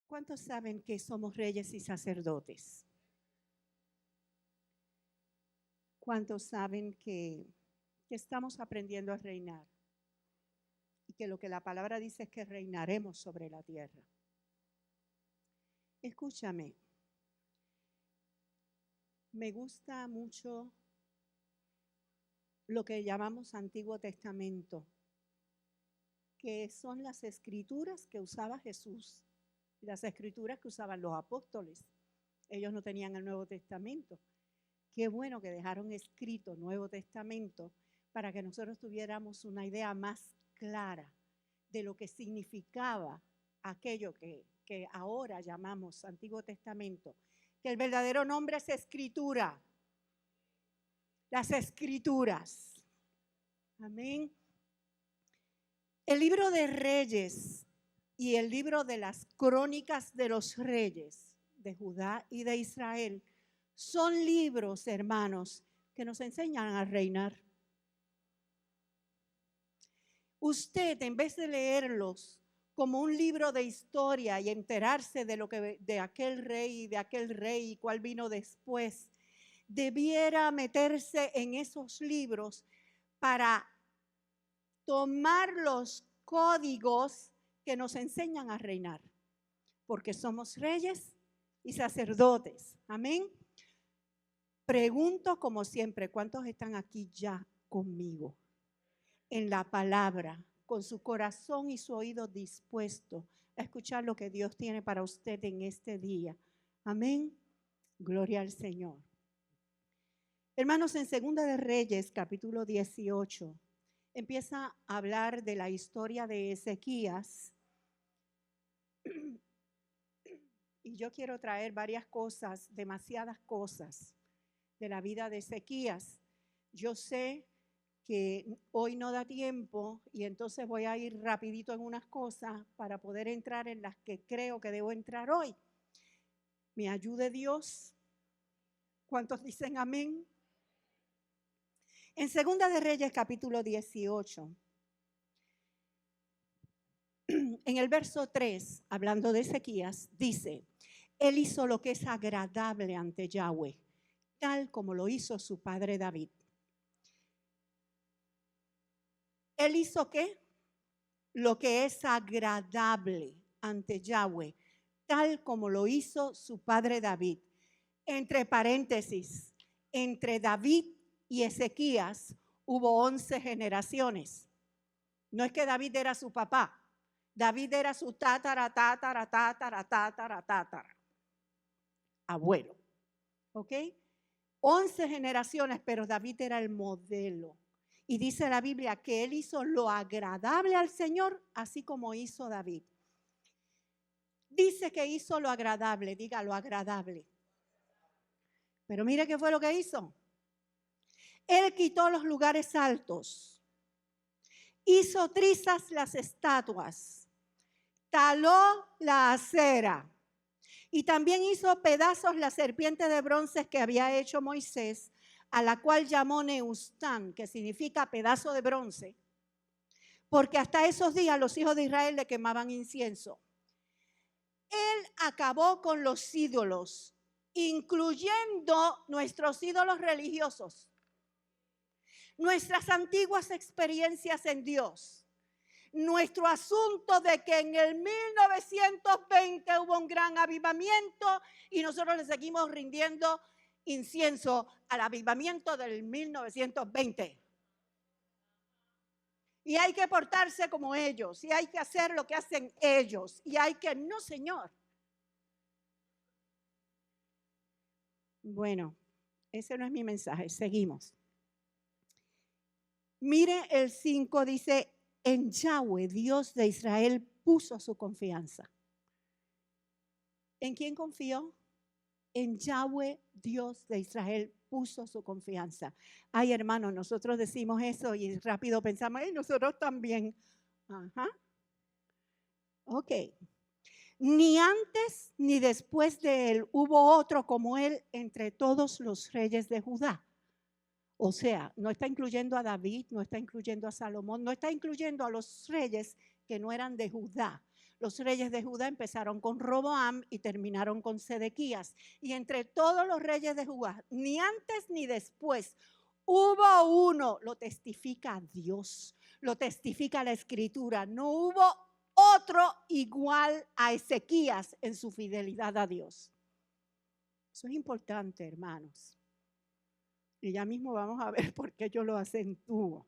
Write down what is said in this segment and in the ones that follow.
¿Cuántos saben que somos reyes y sacerdotes? ¿Cuántos saben que estamos aprendiendo a reinar? Y que lo que la palabra dice es que reinaremos sobre la tierra. Escúchame, me gusta mucho lo que llamamos Antiguo Testamento, que son las escrituras que usaba Jesús y las escrituras que usaban los apóstoles. Ellos no tenían el Nuevo Testamento. Qué bueno que dejaron escrito Nuevo Testamento para que nosotros tuviéramos una idea más clara de lo que significaba aquello que ahora llamamos Antiguo Testamento, que el verdadero nombre es Escritura. Las Escrituras. Amén. El libro de Reyes y el libro de las Crónicas de los Reyes de Judá y de Israel son libros, hermanos, que nos enseñan a reinar. Usted, en vez de leerlos como un libro de historia y enterarse de lo que de aquel rey y cuál vino después, debiera meterse en esos libros para tomar los códigos que nos enseñan a reinar, porque somos reyes y sacerdotes. Amén. Pregunto como siempre, ¿cuántos están aquí ya conmigo en la palabra, con su corazón y su oído dispuesto a escuchar lo que Dios tiene para usted en este día? Amén. Gloria al Señor. Hermanos, en Segunda de Reyes, capítulo 18, empieza a hablar de la historia de Ezequías. Y yo quiero traer varias cosas, demasiadas cosas de la vida de Ezequías. Yo sé que hoy no da tiempo y entonces voy a ir rapidito en unas cosas para poder entrar en las que creo que debo entrar hoy. ¿Me ayude Dios? ¿Cuántos dicen amén? En Segunda de Reyes, capítulo 18, en el verso 3, hablando de Ezequías, dice: Él hizo lo que es agradable ante Yahweh, tal como lo hizo su padre David. Él hizo ¿qué? Lo que es agradable ante Yahweh, tal como lo hizo su padre David. Entre paréntesis, entre David y Ezequías hubo 11 generaciones. No es que David era su papá. David era su tatara abuelo. ¿Ok? 11 generaciones, pero David era el modelo. Y dice la Biblia que él hizo lo agradable al Señor, así como hizo David. Dice que hizo lo agradable, diga lo agradable. Pero mire qué fue lo que hizo. Él quitó los lugares altos, hizo trizas las estatuas, taló la acera y también hizo pedazos la serpiente de bronce que había hecho Moisés, a la cual llamó Neustán, que significa pedazo de bronce, porque hasta esos días los hijos de Israel le quemaban incienso. Él acabó con los ídolos, incluyendo nuestros ídolos religiosos, nuestras antiguas experiencias en Dios, nuestro asunto de que en el 1920 hubo un gran avivamiento y nosotros le seguimos rindiendo incienso al avivamiento del 1920. Y hay que portarse como ellos, y hay que hacer lo que hacen ellos, y hay que, no señor. Bueno, ese no es mi mensaje, seguimos. Mire el 5, dice: en Yahweh, Dios de Israel, puso su confianza. ¿En quién confió? En Yahweh, Dios de Israel, puso su confianza. Ay, hermanos, nosotros decimos eso y rápido pensamos, ay, nosotros también. Ajá. Ok. Ni antes ni después de él hubo otro como él entre todos los reyes de Judá. O sea, no está incluyendo a David, no está incluyendo a Salomón, no está incluyendo a los reyes que no eran de Judá. Los reyes de Judá empezaron con Roboam y terminaron con Sedequías. Y entre todos los reyes de Judá, ni antes ni después, hubo uno, lo testifica Dios, lo testifica la Escritura, no hubo otro igual a Ezequías en su fidelidad a Dios. Eso es importante, hermanos. Y ya mismo vamos a ver por qué yo lo acentúo.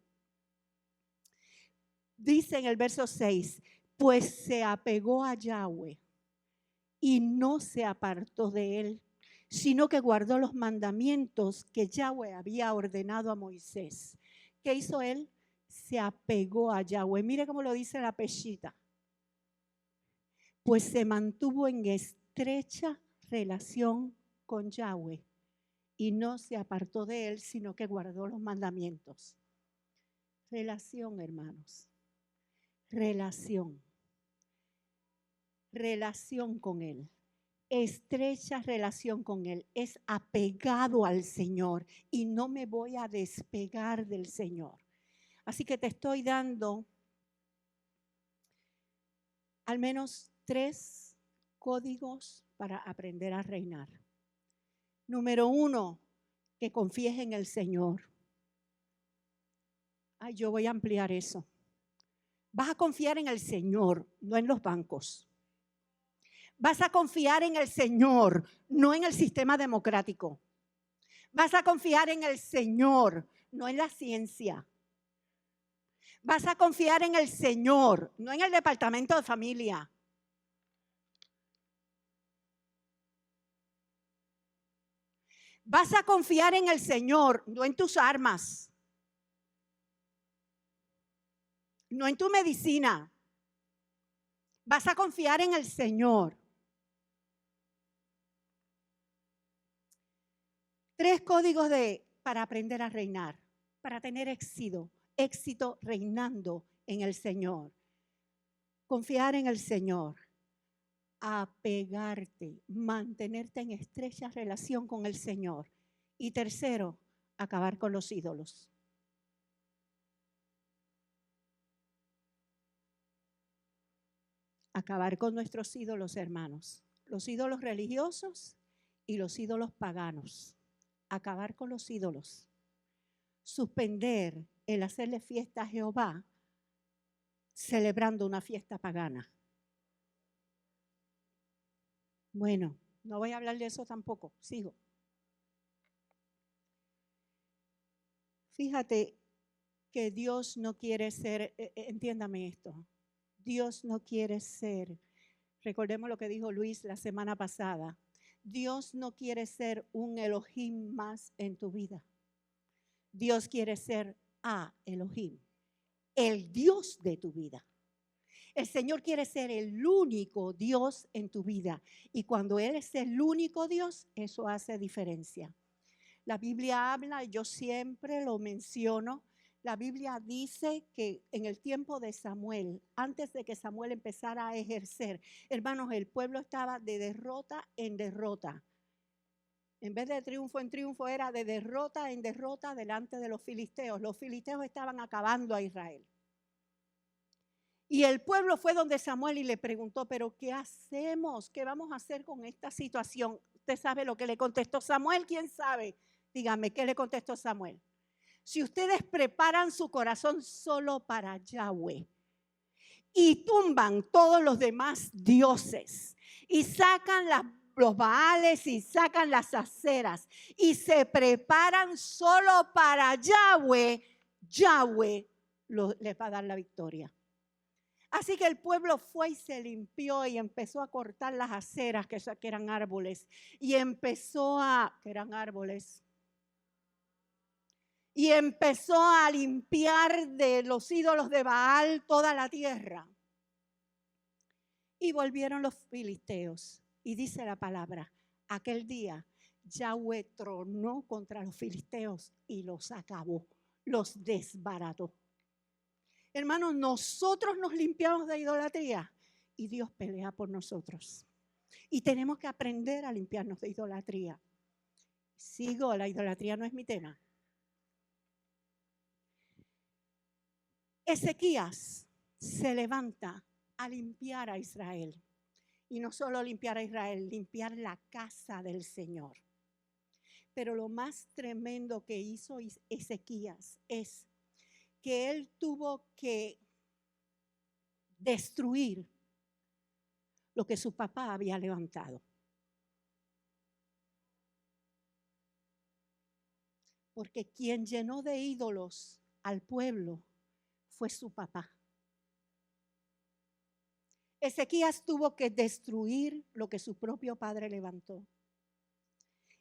Dice en el verso 6, pues se apegó a Yahweh y no se apartó de él, sino que guardó los mandamientos que Yahweh había ordenado a Moisés. ¿Qué hizo él? Se apegó a Yahweh. Mire cómo lo dice la Peshita. Pues se mantuvo en estrecha relación con Yahweh y no se apartó de él, sino que guardó los mandamientos. Relación, hermanos. Relación con él. Estrecha relación con él. Es apegado al Señor y no me voy a despegar del Señor. Así que te estoy dando al menos 3 códigos para aprender a reinar. Número 1, que confíes en el Señor. Ay, yo voy a ampliar eso. Vas a confiar en el Señor, no en los bancos. Vas a confiar en el Señor, no en el sistema democrático. Vas a confiar en el Señor, no en la ciencia. Vas a confiar en el Señor, no en el departamento de familia. Vas a confiar en el Señor, no en tus armas, no en tu medicina. Vas a confiar en el Señor. 3 códigos para aprender a reinar, para tener éxito reinando en el Señor. Confiar en el Señor, apegarte, mantenerte en estrecha relación con el Señor. Y tercero, acabar con los ídolos. Acabar con nuestros ídolos, hermanos. Los ídolos religiosos y los ídolos paganos. Acabar con los ídolos. Suspender el hacerle fiesta a Jehová celebrando una fiesta pagana. Bueno, no voy a hablar de eso tampoco, sigo. Fíjate que Dios no quiere ser, entiéndame esto, Dios no quiere ser, recordemos lo que dijo Luis la semana pasada, Dios no quiere ser un Elohim más en tu vida. Dios quiere ser Elohim, el Dios de tu vida. El Señor quiere ser el único Dios en tu vida. Y cuando Él es el único Dios, eso hace diferencia. La Biblia habla, yo siempre lo menciono, la Biblia dice que en el tiempo de Samuel, antes de que Samuel empezara a ejercer, hermanos, el pueblo estaba de derrota en derrota. En vez de triunfo en triunfo, era de derrota en derrota delante de los filisteos. Los filisteos estaban acabando a Israel. Y el pueblo fue donde Samuel y le preguntó, pero ¿qué hacemos? ¿Qué vamos a hacer con esta situación? ¿Usted sabe lo que le contestó Samuel? ¿Quién sabe? Dígame, ¿qué le contestó Samuel? Si ustedes preparan su corazón solo para Yahweh y tumban todos los demás dioses y sacan los baales y sacan las aceras y se preparan solo para Yahweh, Yahweh les va a dar la victoria. Así que el pueblo fue y se limpió y empezó a cortar las aceras, que eran árboles, y empezó a limpiar de los ídolos de Baal toda la tierra. Y volvieron los filisteos. Y dice la palabra, aquel día Yahweh tronó contra los filisteos y los acabó, los desbarató. Hermanos, nosotros nos limpiamos de idolatría y Dios pelea por nosotros. Y tenemos que aprender a limpiarnos de idolatría. Sigo, la idolatría no es mi tema. Ezequías se levanta a limpiar a Israel. Y no solo limpiar a Israel, limpiar la casa del Señor. Pero lo más tremendo que hizo Ezequías es que él tuvo que destruir lo que su papá había levantado. Porque quien llenó de ídolos al pueblo fue su papá. Ezequías tuvo que destruir lo que su propio padre levantó.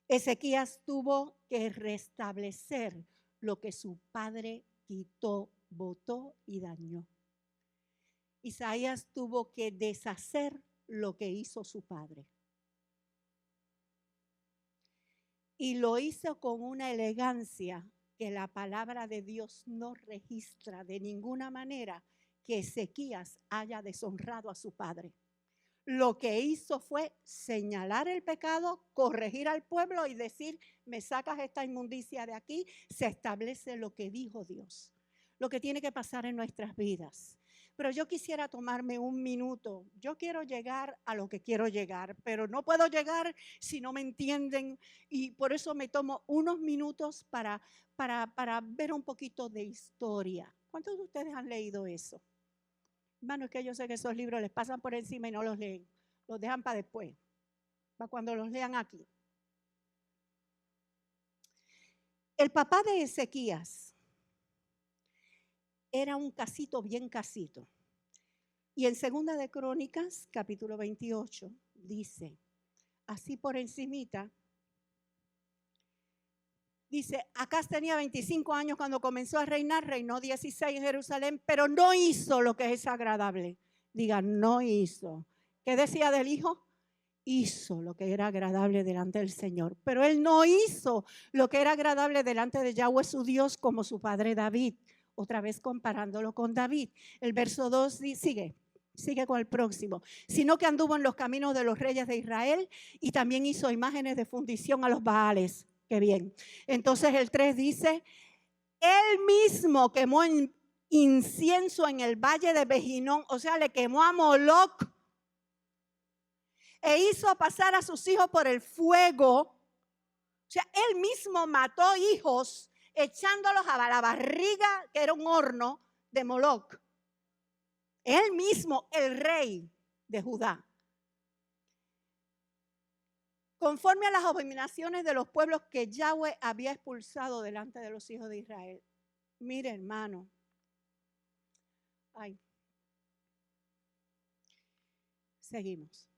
Ezequías tuvo que restablecer lo que su padre quitó, botó y dañó. Isaías tuvo que deshacer lo que hizo su padre. Y lo hizo con una elegancia que la palabra de Dios no registra de ninguna manera que Ezequías haya deshonrado a su padre. Lo que hizo fue señalar el pecado, corregir al pueblo y decir, me sacas esta inmundicia de aquí. Se establece lo que dijo Dios, lo que tiene que pasar en nuestras vidas. Pero yo quisiera tomarme un minuto. Yo quiero llegar a lo que quiero llegar, pero no puedo llegar si no me entienden. Y por eso me tomo unos minutos para ver un poquito de historia. ¿Cuántos de ustedes han leído eso? Hermano, es que yo sé que esos libros les pasan por encima y no los leen. Los dejan para después, para cuando los lean aquí. El papá de Ezequías era un casito bien casito. Y en Segunda de Crónicas, capítulo 28, dice, así por encimita, dice, Acaz tenía 25 años cuando comenzó a reinar, reinó 16 en Jerusalén, pero no hizo lo que es agradable. Diga, no hizo. ¿Qué decía del hijo? Hizo lo que era agradable delante del Señor, pero él no hizo lo que era agradable delante de Yahweh su Dios como su padre David. Otra vez comparándolo con David. El verso 2 sigue con el próximo. Sino que anduvo en los caminos de los reyes de Israel y también hizo imágenes de fundición a los Baales. Qué bien. Entonces el 3 dice, él mismo quemó incienso en el valle de Bejinón, o sea, le quemó a Moloc e hizo pasar a sus hijos por el fuego. O sea, él mismo mató hijos echándolos a la barriga, que era un horno de Moloc. Él mismo, el rey de Judá. Conforme a las abominaciones de los pueblos que Yahweh había expulsado delante de los hijos de Israel. Mire, hermano. Ay. Seguimos.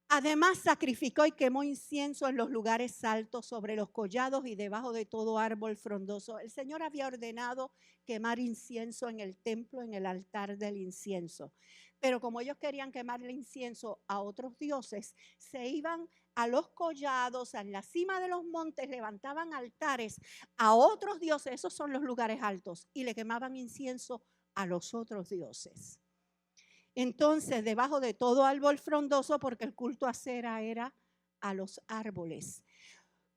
Además sacrificó y quemó incienso en los lugares altos, sobre los collados y debajo de todo árbol frondoso. El Señor había ordenado quemar incienso en el templo, en el altar del incienso. Pero como ellos querían quemar el incienso a otros dioses, se iban a los collados, en la cima de los montes, levantaban altares a otros dioses, esos son los lugares altos, y le quemaban incienso a los otros dioses. Entonces, debajo de todo árbol frondoso, porque el culto a Cera era a los árboles.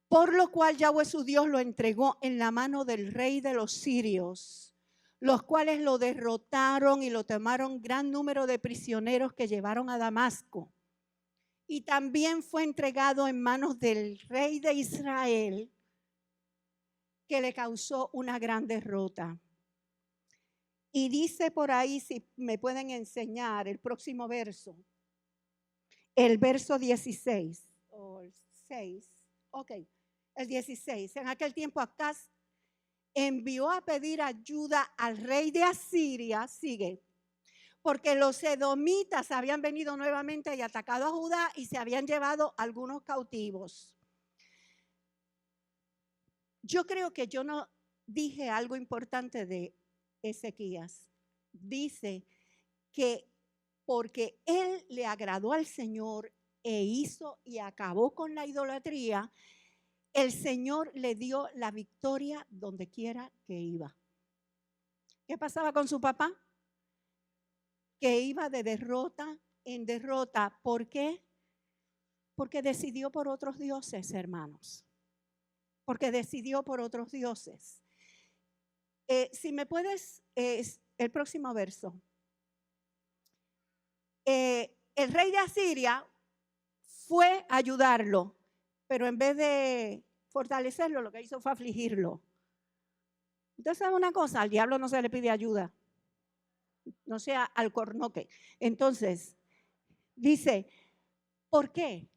Por lo cual Yahweh su Dios lo entregó en la mano del rey de los sirios, los cuales lo derrotaron y lo tomaron gran número de prisioneros que llevaron a Damasco. Y también fue entregado en manos del rey de Israel, que le causó una gran derrota. Y dice por ahí, si me pueden enseñar el próximo verso, el verso 16 o el 6, ok, el 16. En aquel tiempo Acaz envió a pedir ayuda al rey de Asiria, porque los edomitas habían venido nuevamente y atacado a Judá y se habían llevado algunos cautivos. Yo creo que yo no dije algo importante de Ezequías. Dice que porque él le agradó al Señor e hizo y acabó con la idolatría, el Señor le dio la victoria donde quiera que iba. ¿Qué pasaba con su papá? Que iba de derrota en derrota. ¿Por qué? Porque decidió por otros dioses, hermanos. Porque decidió por otros dioses. Si me puedes el próximo verso. El rey de Asiria fue a ayudarlo, pero en vez de fortalecerlo, lo que hizo fue afligirlo. Usted sabe una cosa, al diablo no se le pide ayuda, no sea alcornoque. Entonces, dice, ¿por qué?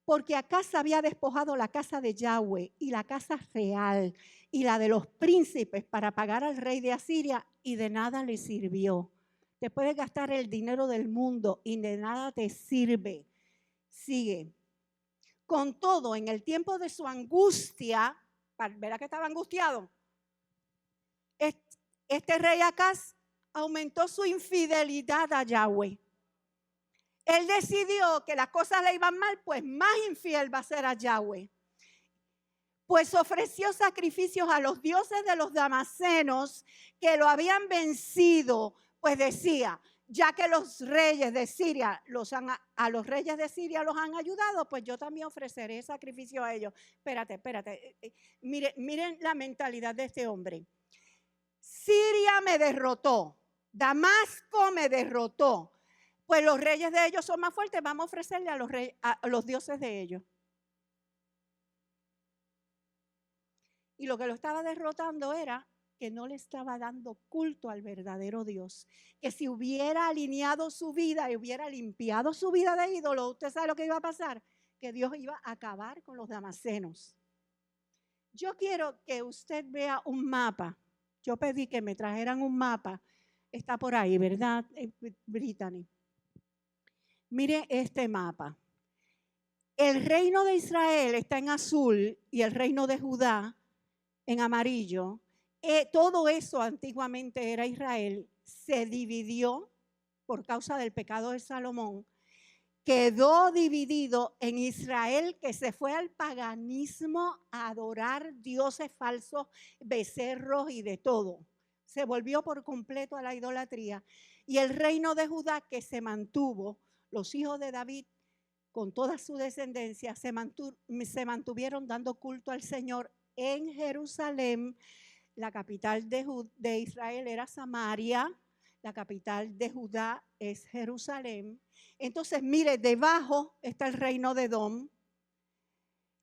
Porque Acaz había despojado la casa de Yahweh y la casa real y la de los príncipes para pagar al rey de Asiria, y de nada le sirvió. Te puedes gastar el dinero del mundo y de nada te sirve. Sigue. Con todo, en el tiempo de su angustia, ¿verá que estaba angustiado? Este rey Acaz aumentó su infidelidad a Yahweh. Él decidió que las cosas le iban mal, pues más infiel va a ser a Yahweh. Pues ofreció sacrificios a los dioses de los damasenos que lo habían vencido. Pues decía, ya que los reyes de Siria a los reyes de Siria los han ayudado, pues yo también ofreceré sacrificio a ellos. Espérate. Miren la mentalidad de este hombre. Siria me derrotó, Damasco me derrotó. Pues los reyes de ellos son más fuertes, vamos a ofrecerle a los dioses de ellos. Y lo que lo estaba derrotando era que no le estaba dando culto al verdadero Dios. Que si hubiera alineado su vida y hubiera limpiado su vida de ídolo, ¿usted sabe lo que iba a pasar? Que Dios iba a acabar con los damasenos. Yo quiero que usted vea un mapa. Yo pedí que me trajeran un mapa. Está por ahí, ¿verdad, Brittany? Mire este mapa. El reino de Israel está en azul y el reino de Judá en amarillo. Todo eso antiguamente era Israel. Se dividió por causa del pecado de Salomón. Quedó dividido en Israel, que se fue al paganismo a adorar dioses falsos, becerros y de todo. Se volvió por completo a la idolatría. Y el reino de Judá, que se mantuvo, los hijos de David, con toda su descendencia, se mantuvieron dando culto al Señor en Jerusalén. La capital de Israel era Samaria, la capital de Judá es Jerusalén. Entonces, mire, debajo está el reino de Edom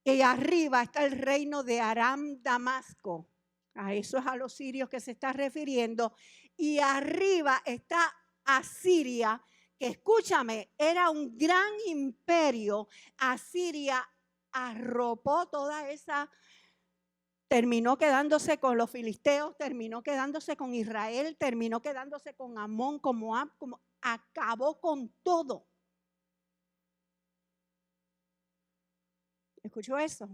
y arriba está el reino de Aram Damasco. A eso es a los sirios que se está refiriendo. Y arriba está Asiria, que escúchame, era un gran imperio. Asiria arropó toda esa, terminó quedándose con los filisteos, terminó quedándose con Israel, terminó quedándose con Amón, con Moab, acabó con todo. ¿Escuchó eso?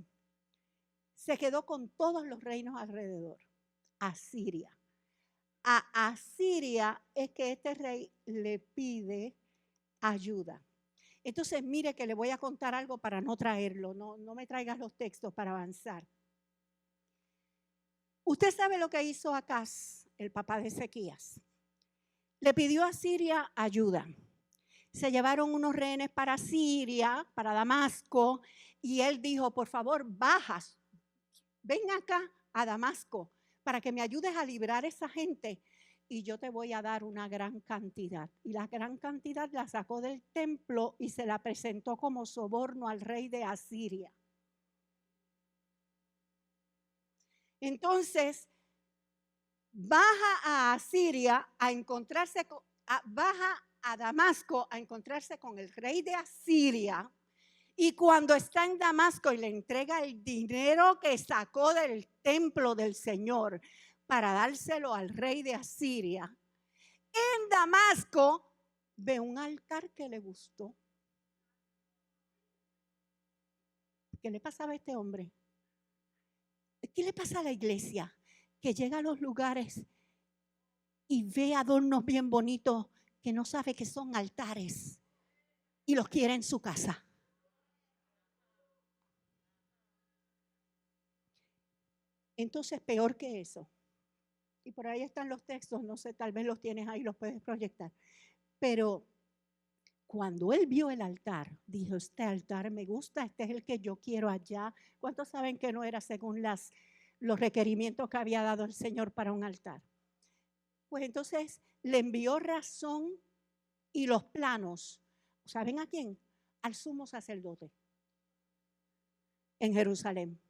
Se quedó con todos los reinos alrededor. Asiria. A Asiria es que este rey le pide ayuda. Entonces, mire que le voy a contar algo para no traerlo. No me traigas los textos para avanzar. Usted sabe lo que hizo Acaz, el papá de Ezequías. Le pidió a Siria ayuda. Se llevaron unos rehenes para Siria, para Damasco, y él dijo, por favor, bajas, ven acá a Damasco para que me ayudes a librar a esa gente y yo te voy a dar una gran cantidad. Y la gran cantidad la sacó del templo y se la presentó como soborno al rey de Asiria. Entonces, baja a Asiria a encontrarse baja a Damasco a encontrarse con el rey de Asiria. Y cuando está en Damasco y le entrega el dinero que sacó del templo del Señor para dárselo al rey de Asiria, en Damasco ve un altar que le gustó. ¿Qué le pasaba a este hombre? ¿Qué le pasa a la iglesia? Que llega a los lugares y ve adornos bien bonitos que no sabe que son altares y los quiere en su casa. Entonces, peor que eso. Y por ahí están los textos, no sé, tal vez los tienes ahí, los puedes proyectar. Pero cuando él vio el altar, dijo, este altar me gusta, este es el que yo quiero allá. ¿Cuántos saben que no era según los requerimientos que había dado el Señor para un altar? Pues entonces le envió razón y los planos. ¿Saben a quién? Al sumo sacerdote en Jerusalén.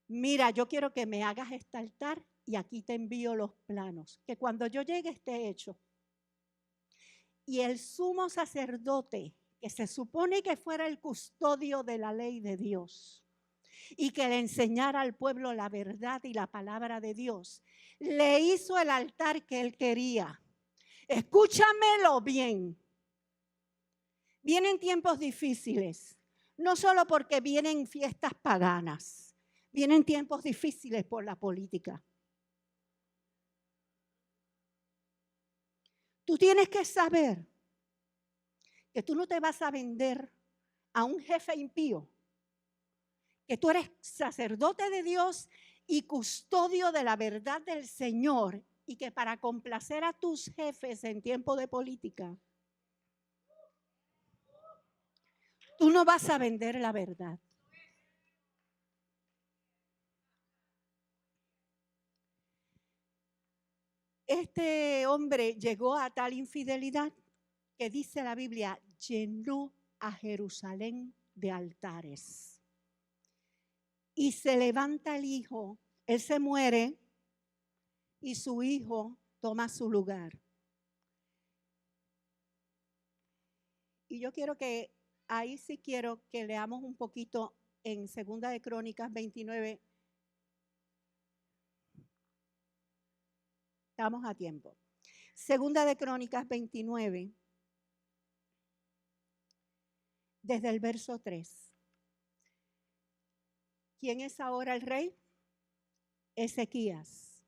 Mira, yo quiero que me hagas este altar y aquí te envío los planos, que cuando yo llegue esté hecho. Y el sumo sacerdote, que se supone que fuera el custodio de la ley de Dios y que le enseñara al pueblo la verdad y la palabra de Dios, le hizo el altar que él quería. Escúchamelo bien. Vienen tiempos difíciles, no solo porque vienen fiestas paganas, vienen tiempos difíciles por la política. Tú tienes que saber que tú no te vas a vender a un jefe impío, que tú eres sacerdote de Dios y custodio de la verdad del Señor, y que para complacer a tus jefes en tiempo de política, tú no vas a vender la verdad. Este hombre llegó a tal infidelidad que dice la Biblia, llenó a Jerusalén de altares. Y se levanta el hijo, él se muere y su hijo toma su lugar. Y yo quiero que, ahí sí quiero que leamos un poquito en 2 de Crónicas 29. Estamos a tiempo. 2 de Crónicas 29, desde el verso 3. ¿Quién es ahora el rey? Ezequías.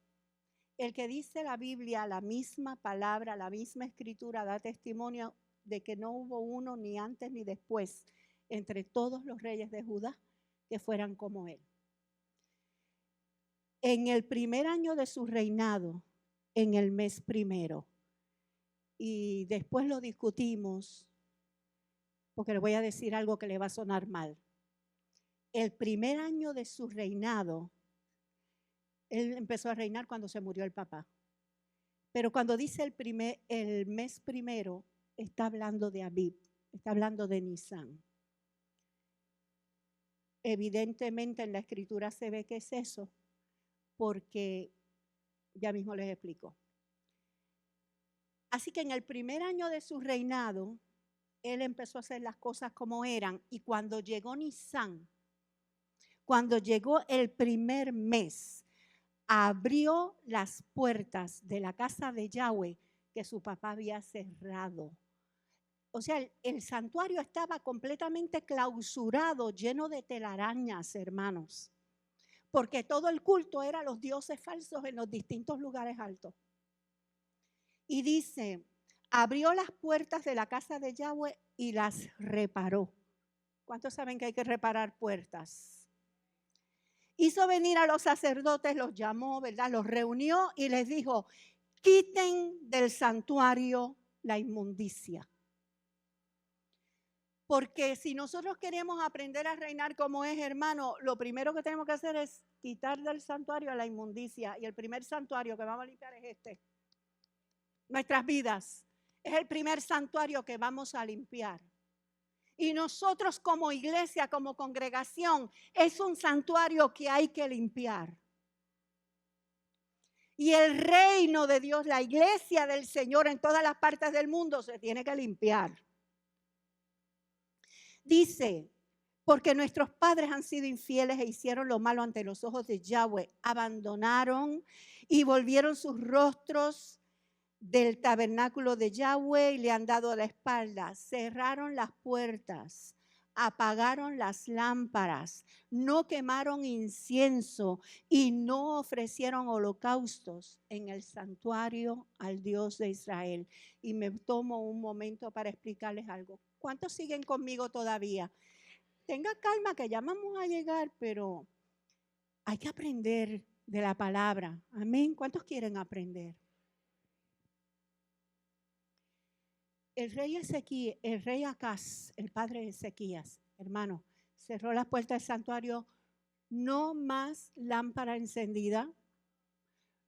El que dice la Biblia, la misma palabra, la misma escritura, da testimonio de que no hubo uno ni antes ni después entre todos los reyes de Judá que fueran como él. En el primer año de su reinado, en el mes primero, y después lo discutimos, porque le voy a decir algo que le va a sonar mal. El primer año de su reinado, él empezó a reinar cuando se murió el papá. Pero cuando dice el mes primero, está hablando de Abib, está hablando de Nisan. Evidentemente en la escritura se ve que es eso, porque ya mismo les explico. Así que en el primer año de su reinado, él empezó a hacer las cosas como eran, y cuando llegó Nisan, cuando llegó el primer mes, abrió las puertas de la casa de Yahweh que su papá había cerrado. O sea, el santuario estaba completamente clausurado, lleno de telarañas, hermanos, porque todo el culto era a los dioses falsos en los distintos lugares altos. Y dice, abrió las puertas de la casa de Yahweh y las reparó. ¿Cuántos saben que hay que reparar puertas? Hizo venir a los sacerdotes, los llamó, ¿verdad? Los reunió y les dijo, quiten del santuario la inmundicia. Porque si nosotros queremos aprender a reinar como es, hermano, lo primero que tenemos que hacer es quitar del santuario la inmundicia. Y el primer santuario que vamos a limpiar es este. Nuestras vidas. Es el primer santuario que vamos a limpiar. Y nosotros como iglesia, como congregación, es un santuario que hay que limpiar. Y el reino de Dios, la iglesia del Señor en todas las partes del mundo se tiene que limpiar. Dice, porque nuestros padres han sido infieles e hicieron lo malo ante los ojos de Yahweh, abandonaron y volvieron sus rostros del tabernáculo de Yahweh y le han dado la espalda, cerraron las puertas, apagaron las lámparas, no quemaron incienso y no ofrecieron holocaustos en el santuario al Dios de Israel. Y me tomo un momento para explicarles algo. ¿Cuántos siguen conmigo todavía? Tenga calma que ya vamos a llegar, pero hay que aprender de la palabra. Amén. ¿Cuántos quieren aprender? El rey Acaz, el padre de Ezequías, hermano, cerró las puertas del santuario, no más lámpara encendida,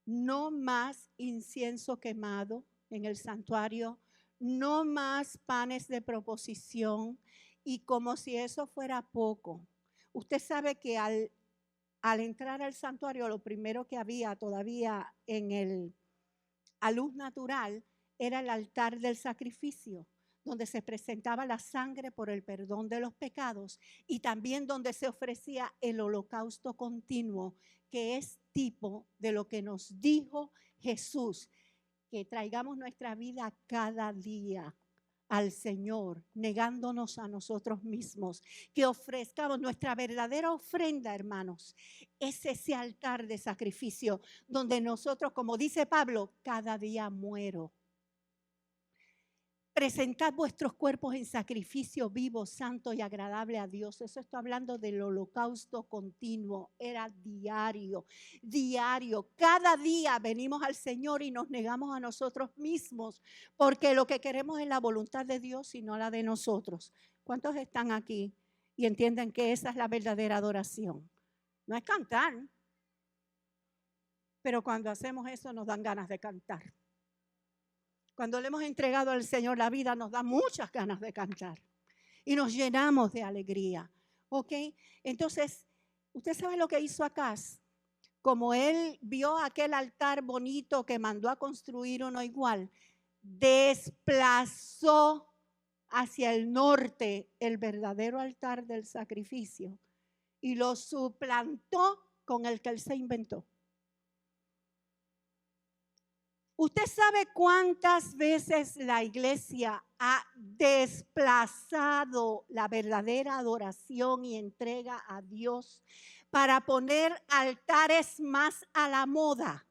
no más incienso quemado, en el santuario, no más panes de proposición, y como si eso fuera poco. Usted sabe que al entrar al santuario, lo primero que había todavía a luz natural era el altar del sacrificio, donde se presentaba la sangre por el perdón de los pecados y también donde se ofrecía el holocausto continuo, que es tipo de lo que nos dijo Jesús, que traigamos nuestra vida cada día al Señor, negándonos a nosotros mismos, que ofrezcamos nuestra verdadera ofrenda, hermanos. Es ese altar de sacrificio donde nosotros, como dice Pablo, cada día muero. Presentad vuestros cuerpos en sacrificio vivo, santo y agradable a Dios. Eso está hablando del holocausto continuo. Era diario, diario. Cada día venimos al Señor y nos negamos a nosotros mismos, porque lo que queremos es la voluntad de Dios y no la de nosotros. ¿Cuántos están aquí y entienden que esa es la verdadera adoración? No es cantar, pero cuando hacemos eso nos dan ganas de cantar. Cuando le hemos entregado al Señor la vida, nos da muchas ganas de cantar y nos llenamos de alegría. ¿Ok? Entonces, ¿usted sabe lo que hizo Acaz? Como él vio aquel altar bonito que mandó a construir uno igual, desplazó hacia el norte el verdadero altar del sacrificio y lo suplantó con el que él se inventó. ¿Usted sabe cuántas veces la iglesia ha desplazado la verdadera adoración y entrega a Dios para poner altares más a la moda?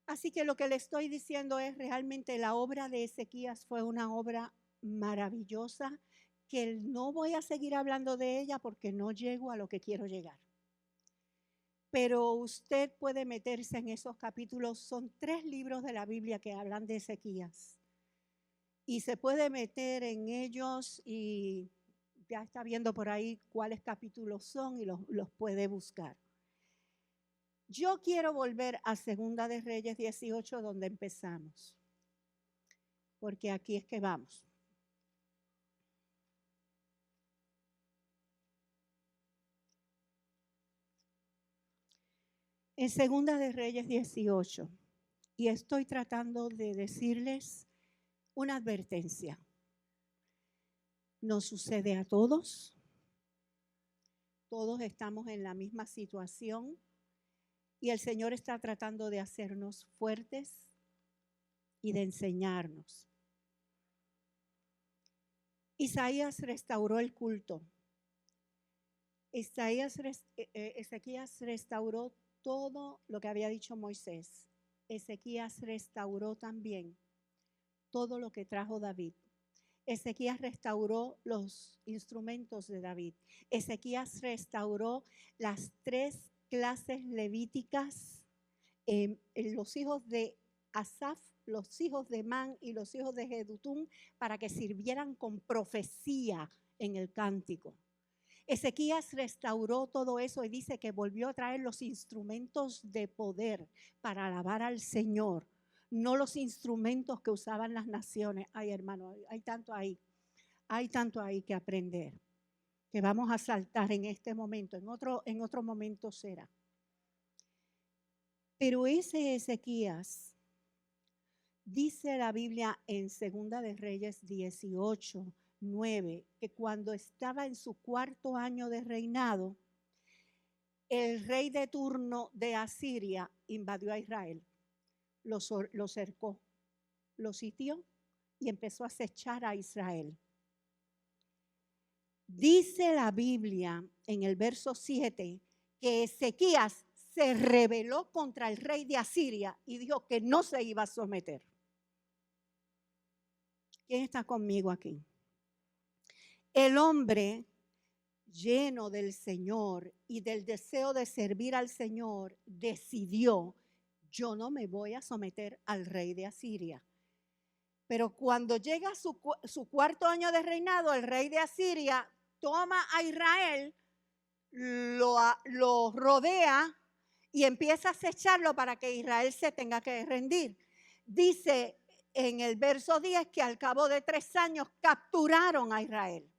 Así que lo que le estoy diciendo es realmente la obra de Ezequías fue una obra maravillosa, que no voy a seguir hablando de ella porque no llego a lo que quiero llegar. Pero usted puede meterse en esos capítulos. Son 3 libros de la Biblia que hablan de Ezequías. Y se puede meter en ellos y ya está viendo por ahí cuáles capítulos son y los puede buscar. Yo quiero volver a Segunda de Reyes 18, donde empezamos, porque aquí es que vamos. En Segunda de Reyes 18, y estoy tratando de decirles una advertencia. Nos sucede a todos. Todos estamos en la misma situación y el Señor está tratando de hacernos fuertes y de enseñarnos. Isaías restauró el culto. Ezequías restauró todo lo que había dicho Moisés. Ezequías restauró también todo lo que trajo David. Ezequías restauró los instrumentos de David. Ezequías restauró las 3 clases levíticas, los hijos de Asaf, los hijos de Man y los hijos de Jedutún, para que sirvieran con profecía en el cántico. Ezequías restauró todo eso y dice que volvió a traer los instrumentos de poder para alabar al Señor, no los instrumentos que usaban las naciones. Ay, hermano, hay tanto ahí que aprender, que vamos a saltar en este momento, en otro momento será. Pero ese Ezequías, dice la Biblia en Segunda de Reyes 18, 9, que cuando estaba en su 4º año de reinado, el rey de turno de Asiria invadió a Israel, lo cercó, lo sitió y empezó a acechar a Israel. Dice la Biblia en el verso 7 que Ezequías se rebeló contra el rey de Asiria y dijo que no se iba a someter. ¿Quién está conmigo aquí? El hombre lleno del Señor y del deseo de servir al Señor decidió: yo no me voy a someter al rey de Asiria. Pero cuando llega su 4º año de reinado, el rey de Asiria toma a Israel, lo rodea y empieza a acecharlo para que Israel se tenga que rendir. Dice en el verso 10 que al cabo de 3 años capturaron a Israel.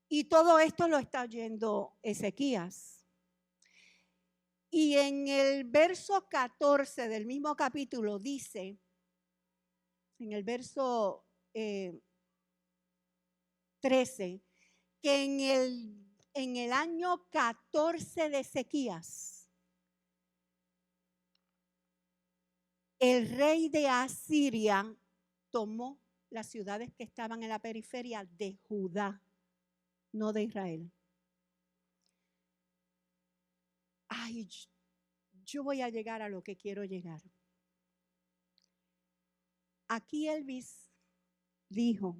Y todo esto lo está oyendo Ezequías. Y en el verso 14 del mismo capítulo dice, en el verso 13, que en el año 14 de Ezequías, el rey de Asiria tomó las ciudades que estaban en la periferia de Judá, no de Israel. Ay, yo voy a llegar a lo que quiero llegar. Aquí Elvis dijo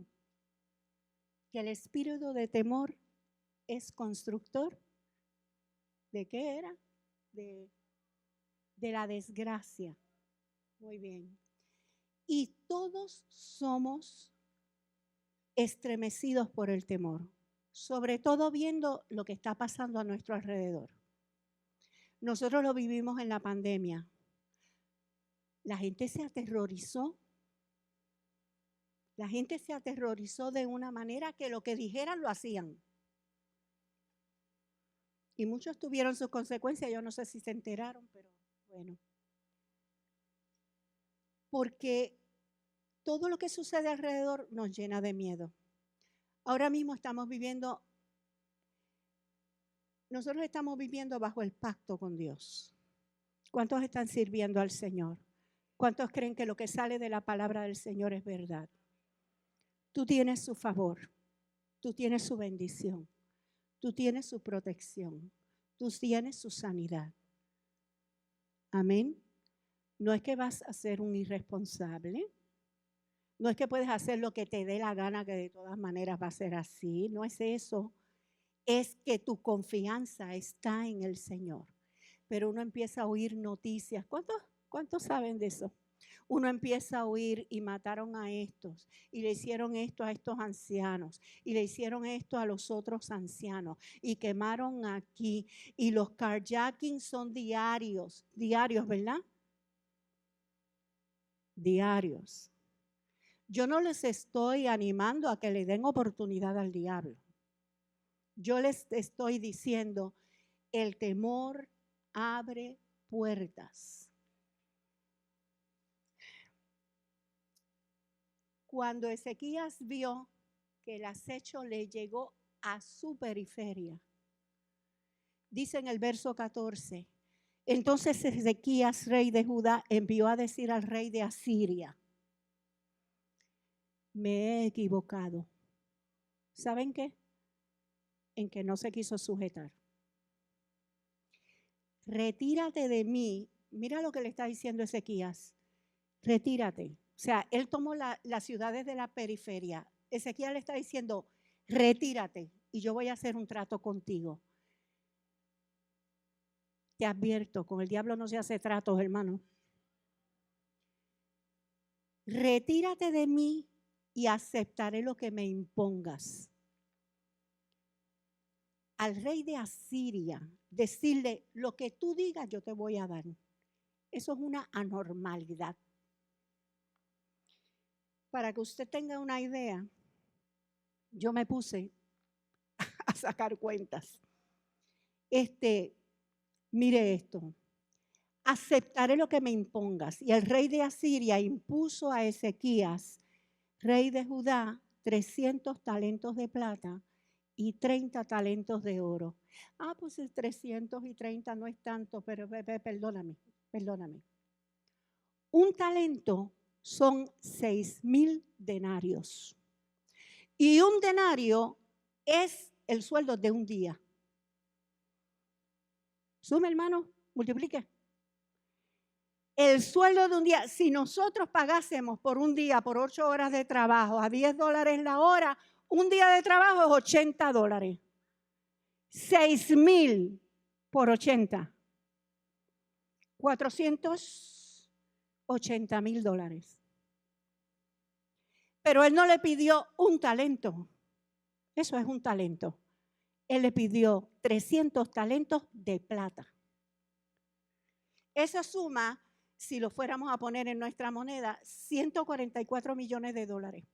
que el espíritu de temor es constructor. ¿De qué era? De la desgracia. Muy bien. Y todos somos estremecidos por el temor, sobre todo viendo lo que está pasando a nuestro alrededor. Nosotros lo vivimos en la pandemia. La gente se aterrorizó. La gente se aterrorizó de una manera que lo que dijeran lo hacían. Y muchos tuvieron sus consecuencias. Yo no sé si se enteraron, pero bueno. Porque todo lo que sucede alrededor nos llena de miedo. Ahora mismo nosotros estamos viviendo bajo el pacto con Dios. ¿Cuántos están sirviendo al Señor? ¿Cuántos creen que lo que sale de la palabra del Señor es verdad? Tú tienes su favor, tú tienes su bendición, tú tienes su protección, tú tienes su sanidad. Amén. No es que vas a ser un irresponsable. No es que puedes hacer lo que te dé la gana, que de todas maneras va a ser así. No es eso. Es que tu confianza está en el Señor. Pero uno empieza a oír noticias. ¿Cuántos saben de eso? Uno empieza a oír y mataron a estos y le hicieron esto a estos ancianos y le hicieron esto a los otros ancianos y quemaron aquí y los carjacking son diarios, ¿verdad? Diarios. Yo no les estoy animando a que le den oportunidad al diablo. Yo les estoy diciendo, el temor abre puertas. Cuando Ezequías vio que el acecho le llegó a su periferia, dice en el verso 14, entonces Ezequías, rey de Judá, envió a decir al rey de Asiria, me he equivocado. ¿Saben qué? En que no se quiso sujetar. Retírate de mí. Mira lo que le está diciendo Ezequías. Retírate. O sea, él tomó las ciudades de la periferia. Ezequías le está diciendo, retírate y yo voy a hacer un trato contigo. Te advierto, con el diablo no se hace tratos, hermano. Retírate de mí y aceptaré lo que me impongas. Al rey de Asiria, decirle, lo que tú digas yo te voy a dar. Eso es una anormalidad. Para que usted tenga una idea, yo me puse a sacar cuentas. Mire esto. Aceptaré lo que me impongas. Y el rey de Asiria impuso a Ezequías, rey de Judá, 300 talentos de plata y 30 talentos de oro. Pues 330 no es tanto, pero perdóname. Un talento son 6,000 denarios. Y un denario es el sueldo de un día. Sume, hermano, multiplique. El sueldo de un día, si nosotros pagásemos por un día, por 8 horas de trabajo, a $10 la hora, un día de trabajo es $80. 6,000 por 80. $480,000. Pero él no le pidió un talento, Eso es un talento. Él le pidió 300 talentos de plata. Esa suma, si lo fuéramos a poner en nuestra moneda, 144 millones de dólares.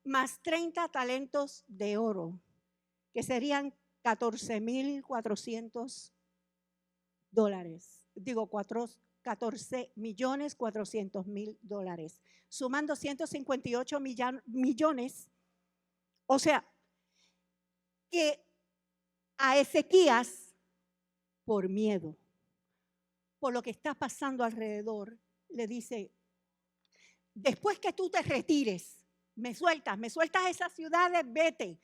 Más 30 talentos de oro, que serían 14.400 dólares. Digo, 14.400.000 dólares. Sumando 158 millones. O sea, que a Ezequías, por miedo, por lo que está pasando alrededor, le dice, después que tú te retires, me sueltas esas ciudades, vete,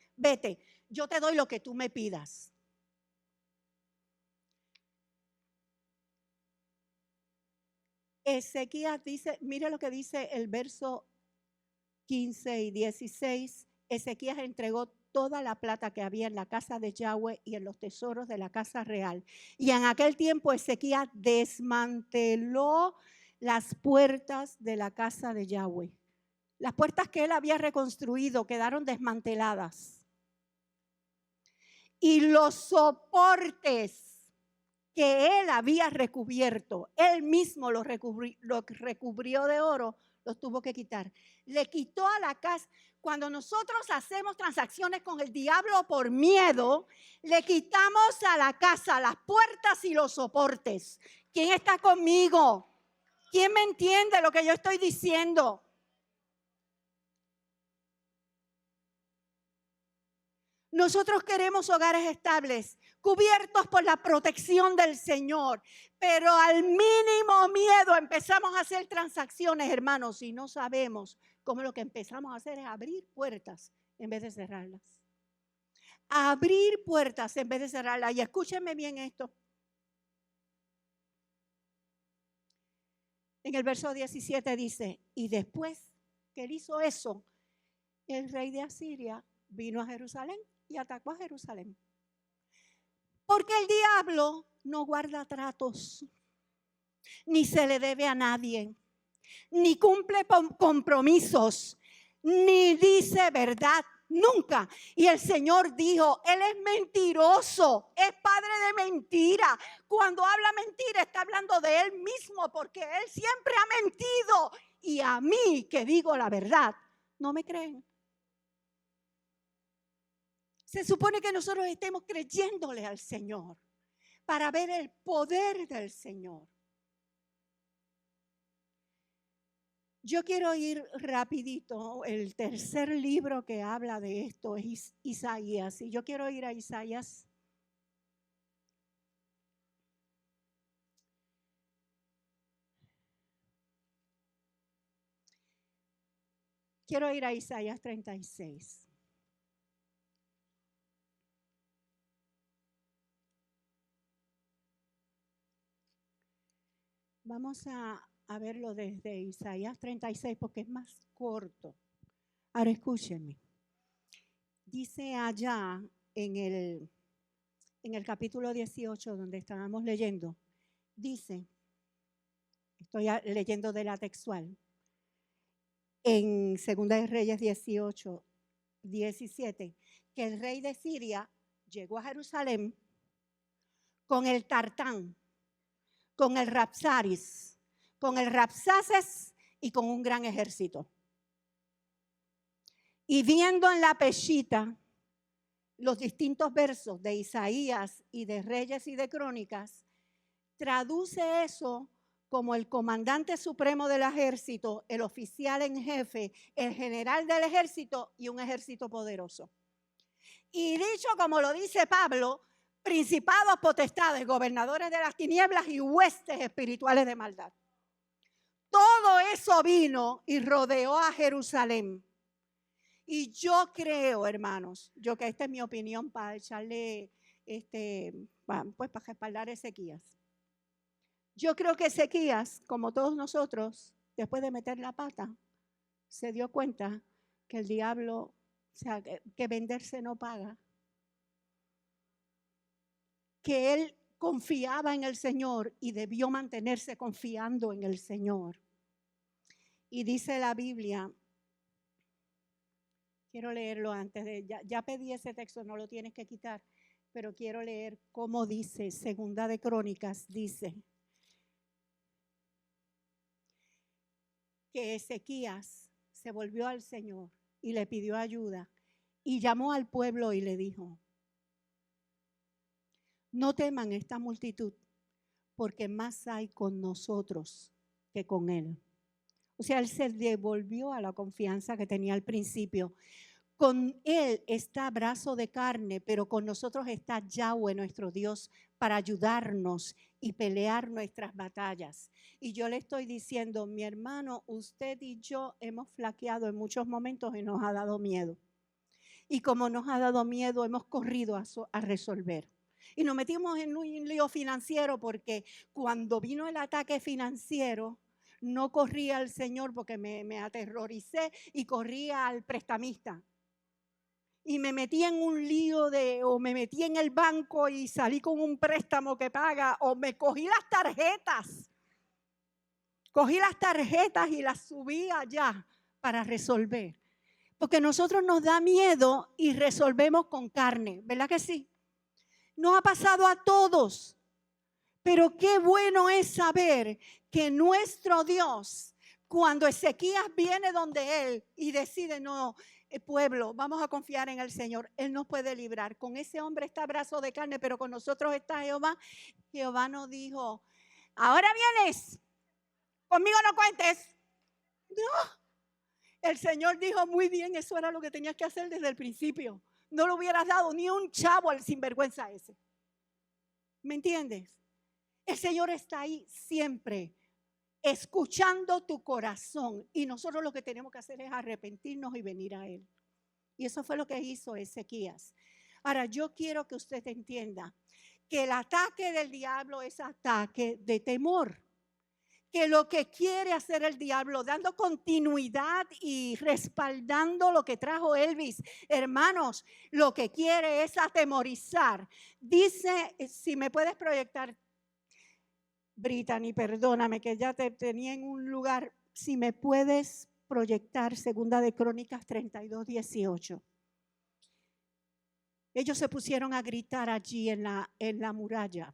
yo te doy lo que tú me pidas. Ezequías dice, mire lo que dice el verso 15 y 16, Ezequías entregó toda la plata que había en la casa de Yahweh y en los tesoros de la casa real. Y en aquel tiempo Ezequías desmanteló las puertas de la casa de Yahweh. Las puertas que él había reconstruido quedaron desmanteladas. Y los soportes que él había recubierto, él mismo los recubrió de oro, los tuvo que quitar. Le quitó a la casa. Cuando nosotros hacemos transacciones con el diablo por miedo, le quitamos a la casa las puertas y los soportes. ¿Quién está conmigo? ¿Quién me entiende lo que yo estoy diciendo? Nosotros queremos hogares estables, cubiertos por la protección del Señor, pero al mínimo miedo empezamos a hacer transacciones, hermanos, y no sabemos cómo lo que empezamos a hacer es abrir puertas en vez de cerrarlas. Abrir puertas en vez de cerrarlas. Y escúchenme bien esto. En el verso 17 dice, y después que él hizo eso, el rey de Asiria vino a Jerusalén y atacó a Jerusalén. Porque el diablo no guarda tratos, ni se le debe a nadie, ni cumple compromisos, ni dice verdad, nunca. Y el Señor dijo, él es mentiroso, es padre de mentira. Cuando habla mentira está hablando de él mismo, porque él siempre ha mentido. Y a mí, que digo la verdad, no me creen. Se supone que nosotros estemos creyéndole al Señor para ver el poder del Señor. Yo quiero ir rapidito. El tercer libro que habla de esto es Isaías. Y yo quiero ir a Isaías. Quiero ir a Isaías 36. Vamos a verlo desde Isaías 36 porque es más corto. Ahora escúchenme. Dice allá en el capítulo 18 donde estábamos leyendo, dice, estoy leyendo de la textual, en 2 de Reyes 18, 17, que el rey de Siria llegó a Jerusalén con el Tartán, con el Rapsaris, con el Rapsaces y con un gran ejército. Y viendo en la peshita los distintos versos de Isaías y de Reyes y de Crónicas, traduce eso como el comandante supremo del ejército, el oficial en jefe, el general del ejército y un ejército poderoso. Y dicho como lo dice Pablo, principados, potestades, gobernadores de las tinieblas y huestes espirituales de maldad. Todo eso vino y rodeó a Jerusalén. Y yo creo, hermanos, yo que esta es mi opinión para echarle, pues para respaldar a Ezequías. Yo creo que Ezequías, como todos nosotros, después de meter la pata, se dio cuenta que el diablo, o sea, que venderse no paga. Que él confiaba en el Señor y debió mantenerse confiando en el Señor. Y dice la Biblia, Quiero leerlo antes de, ya pedí ese texto, no lo tienes que quitar, pero quiero leer cómo dice, Segunda de Crónicas, dice que Ezequías se volvió al Señor y le pidió ayuda y llamó al pueblo y le dijo: no teman esta multitud, porque más hay con nosotros que con él. O sea, él se devolvió a la confianza que tenía al principio. Con él está brazo de carne, pero con nosotros está Yahweh, nuestro Dios, para ayudarnos y pelear nuestras batallas. Y yo le estoy diciendo, mi hermano, usted y yo hemos flaqueado en muchos momentos y nos ha dado miedo. Y como nos ha dado miedo, hemos corrido a resolver. Y nos metimos en un lío financiero porque cuando vino el ataque financiero, no corrí al Señor porque me aterroricé y corrí al prestamista. Y me metí en un lío o me metí en el banco y salí con un préstamo que paga, o me cogí las tarjetas. Cogí las tarjetas y las subí allá para resolver. Porque nosotros nos da miedo y resolvemos con carne, ¿verdad que sí? Nos ha pasado a todos. Pero qué bueno es saber que nuestro Dios, cuando Ezequías viene donde él y decide, no, pueblo, vamos a confiar en el Señor, él nos puede librar. Con ese hombre está brazo de carne, pero con nosotros está Jehová. Jehová nos dijo, ahora vienes, conmigo no cuentes. No, el Señor dijo, muy bien, eso era lo que tenías que hacer desde el principio. No le hubieras dado ni un chavo al sinvergüenza ese. ¿Me entiendes? El Señor está ahí siempre, escuchando tu corazón. Y nosotros lo que tenemos que hacer es arrepentirnos y venir a Él. Y eso fue lo que hizo Ezequías. Ahora, yo quiero que usted entienda que el ataque del diablo es ataque de temor. Que lo que quiere hacer el diablo, dando continuidad y respaldando lo que trajo Elvis, hermanos, lo que quiere es atemorizar. Dice, si me puedes proyectar, Brittany, perdóname que ya te tenía en un lugar. Si me puedes proyectar Segunda de Crónicas 32:18. Ellos se pusieron a gritar allí en la muralla.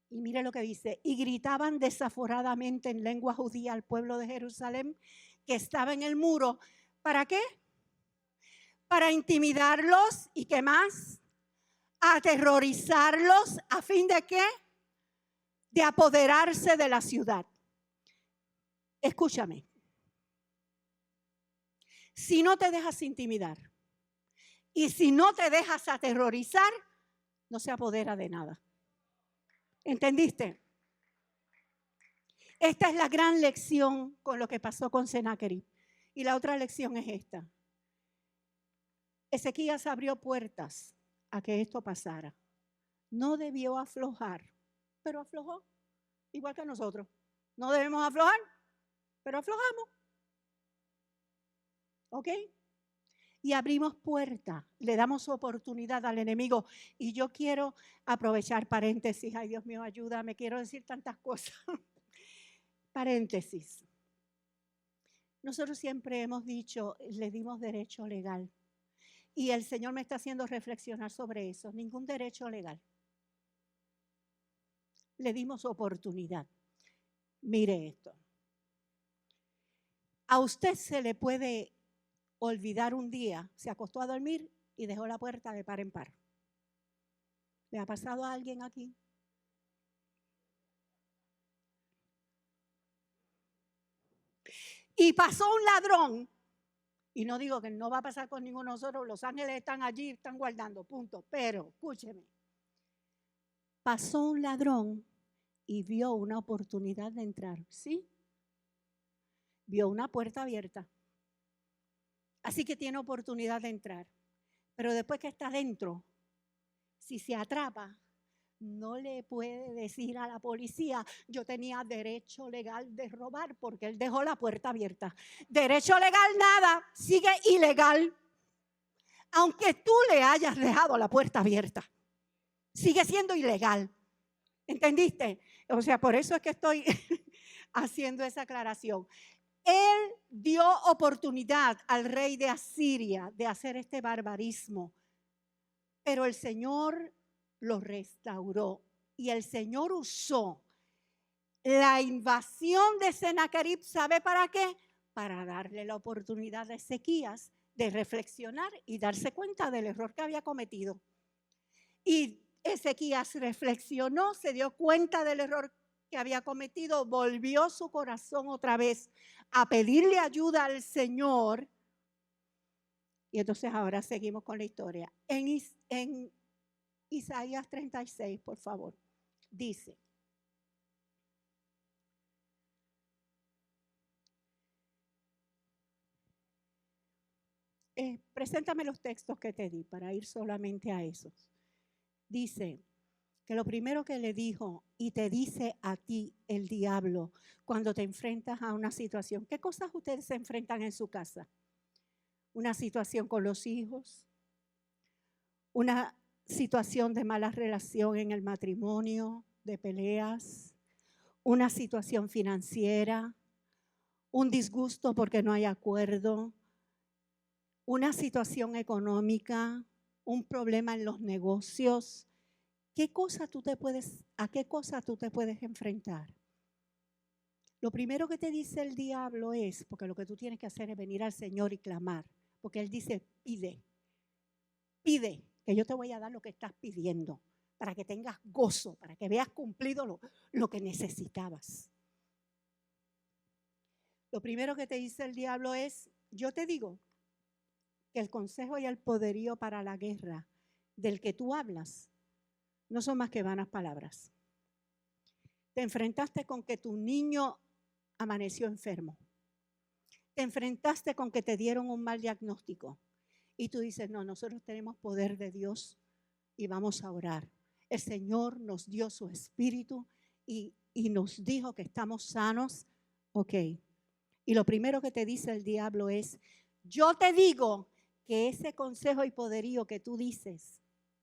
Y mire lo que dice. Y gritaban desaforadamente en lengua judía al pueblo de Jerusalén que estaba en el muro. ¿Para qué? Para intimidarlos. ¿Y qué más? Aterrorizarlos. ¿A fin de qué? De apoderarse de la ciudad. Escúchame. Si no te dejas intimidar y si no te dejas aterrorizar, no se apodera de nada. ¿Entendiste? Esta es la gran lección con lo que pasó con Sennacherib. Y la otra lección es esta. Ezequías abrió puertas a que esto pasara. No debió aflojar, pero aflojó, igual que nosotros. No debemos aflojar, pero aflojamos. ¿Ok? Y abrimos puertas, le damos oportunidad al enemigo. Y yo quiero aprovechar paréntesis. Ay, Dios mío, ayúdame, quiero decir tantas cosas. Paréntesis. Nosotros siempre hemos dicho, le dimos derecho legal. Y el Señor me está haciendo reflexionar sobre eso. Ningún derecho legal. Le dimos oportunidad. Mire esto. A usted se le puede olvidar un día, se acostó a dormir y dejó la puerta de par en par. ¿Le ha pasado a alguien aquí? Y pasó un ladrón, y no digo que no va a pasar con ninguno de nosotros, los ángeles están allí, están guardando, punto. Pero, escúcheme, pasó un ladrón y vio una oportunidad de entrar, ¿sí? Vio una puerta abierta. Así que tiene oportunidad de entrar. Pero después que está dentro, si se atrapa, no le puede decir a la policía, yo tenía derecho legal de robar porque él dejó la puerta abierta. Derecho legal nada, sigue ilegal. Aunque tú le hayas dejado la puerta abierta, sigue siendo ilegal. ¿Entendiste? O sea, por eso es que estoy haciendo esa aclaración. Él dio oportunidad al rey de Asiria de hacer este barbarismo, pero el Señor lo restauró y el Señor usó la invasión de Sennacherib, ¿sabe para qué? Para darle la oportunidad a Ezequías de reflexionar y darse cuenta del error que había cometido. Y Ezequías reflexionó, se dio cuenta del error que había cometido, volvió su corazón otra vez a pedirle ayuda al Señor. Y entonces ahora seguimos con la historia. En Isaías 36, por favor, dice: preséntame los textos que te di para ir solamente a esos. Dice que lo primero que le dijo y te dice a ti el diablo cuando te enfrentas a una situación. ¿Qué cosas ustedes se enfrentan en su casa? Una situación con los hijos, una situación de mala relación en el matrimonio, de peleas, una situación financiera, un disgusto porque no hay acuerdo, una situación económica, un problema en los negocios. ¿A qué cosa tú te puedes enfrentar? Lo primero que te dice el diablo es, porque lo que tú tienes que hacer es venir al Señor y clamar, porque Él dice: pide, que yo te voy a dar lo que estás pidiendo, para que tengas gozo, para que veas cumplido lo que necesitabas. Lo primero que te dice el diablo es: yo te digo que el consejo y el poderío para la guerra del que tú hablas no son más que vanas palabras. Te enfrentaste con que tu niño amaneció enfermo. Te enfrentaste con que te dieron un mal diagnóstico. Y tú dices: no, nosotros tenemos poder de Dios y vamos a orar. El Señor nos dio su espíritu y nos dijo que estamos sanos. Ok. Y lo primero que te dice el diablo es: yo te digo que ese consejo y poderío que tú dices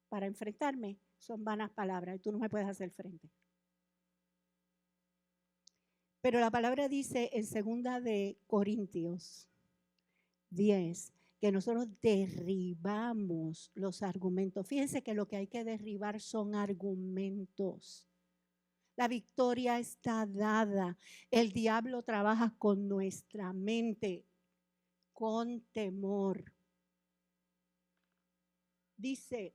para enfrentarme son vanas palabras y tú no me puedes hacer frente. Pero la palabra dice en 2 de Corintios 10 que nosotros derribamos los argumentos. Fíjense que lo que hay que derribar son argumentos. La victoria está dada. El diablo trabaja con nuestra mente, con temor. Dice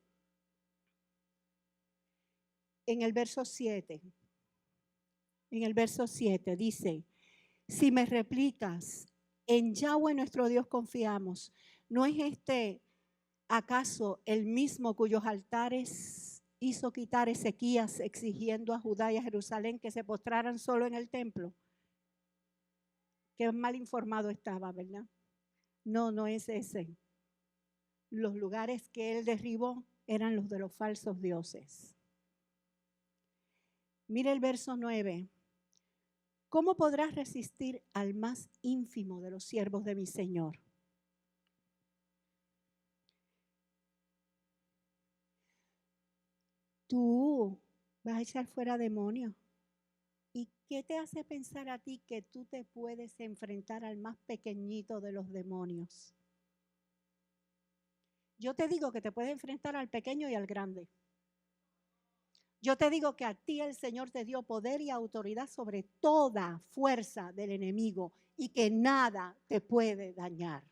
en el verso 7, dice: si me replicas, en Yahweh nuestro Dios confiamos, ¿no es este acaso el mismo cuyos altares hizo quitar Ezequías, exigiendo a Judá y a Jerusalén que se postraran solo en el templo? Qué mal informado estaba, ¿verdad? No, no es ese. Los lugares que él derribó eran los de los falsos dioses. Mire el verso 9. ¿Cómo podrás resistir al más ínfimo de los siervos de mi Señor? Tú vas a echar fuera demonios. ¿Y qué te hace pensar a ti que tú te puedes enfrentar al más pequeñito de los demonios? Yo te digo que te puedes enfrentar al pequeño y al grande. Yo te digo que a ti el Señor te dio poder y autoridad sobre toda fuerza del enemigo y que nada te puede dañar.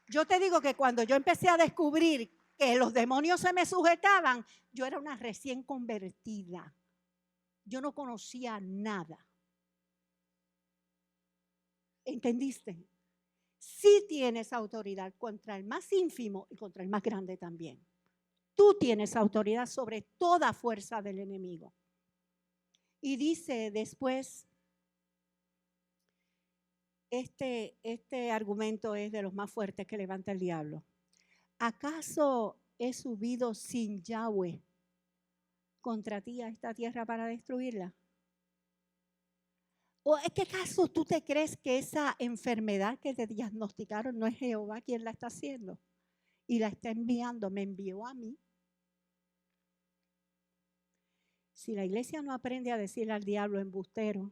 Yo te digo que cuando yo empecé a descubrir que los demonios se me sujetaban, yo era una recién convertida. Yo no conocía nada. ¿Entendiste? Sí tienes autoridad contra el más ínfimo y contra el más grande también. Tú tienes autoridad sobre toda fuerza del enemigo. Y dice después, este argumento es de los más fuertes que levanta el diablo. ¿Acaso he subido sin Yahweh contra ti a esta tierra para destruirla? ¿O es que acaso tú te crees que esa enfermedad que te diagnosticaron no es Jehová quien la está haciendo? Y la está enviando, me envió a mí. Si la iglesia no aprende a decirle al diablo embustero,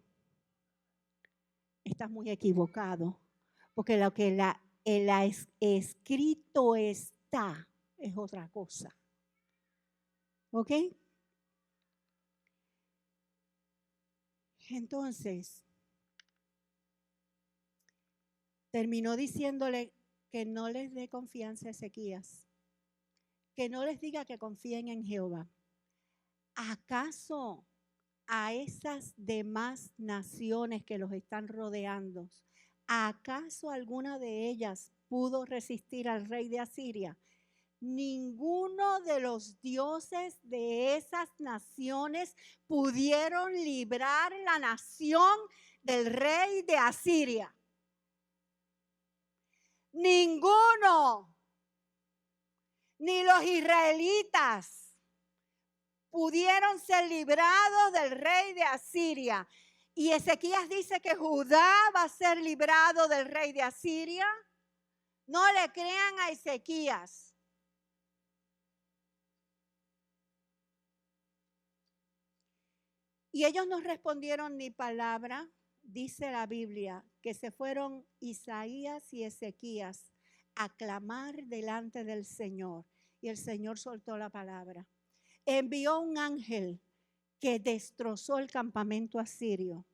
estás muy equivocado, porque lo que escrito está es otra cosa. ¿Ok? Entonces, terminó diciéndole que no les dé confianza a Ezequías, que no les diga que confíen en Jehová. ¿Acaso a esas demás naciones que los están rodeando, acaso alguna de ellas pudo resistir al rey de Asiria? Ninguno de los dioses de esas naciones pudieron librar la nación del rey de Asiria. Ninguno, ni los israelitas pudieron ser librados del rey de Asiria. Y Ezequías dice que Judá va a ser librado del rey de Asiria. No le crean a Ezequías. Y ellos no respondieron ni palabra. Dice la Biblia que se fueron Isaías y Ezequías a clamar delante del Señor. Y el Señor soltó la palabra. Envió un ángel que destrozó el campamento asirio.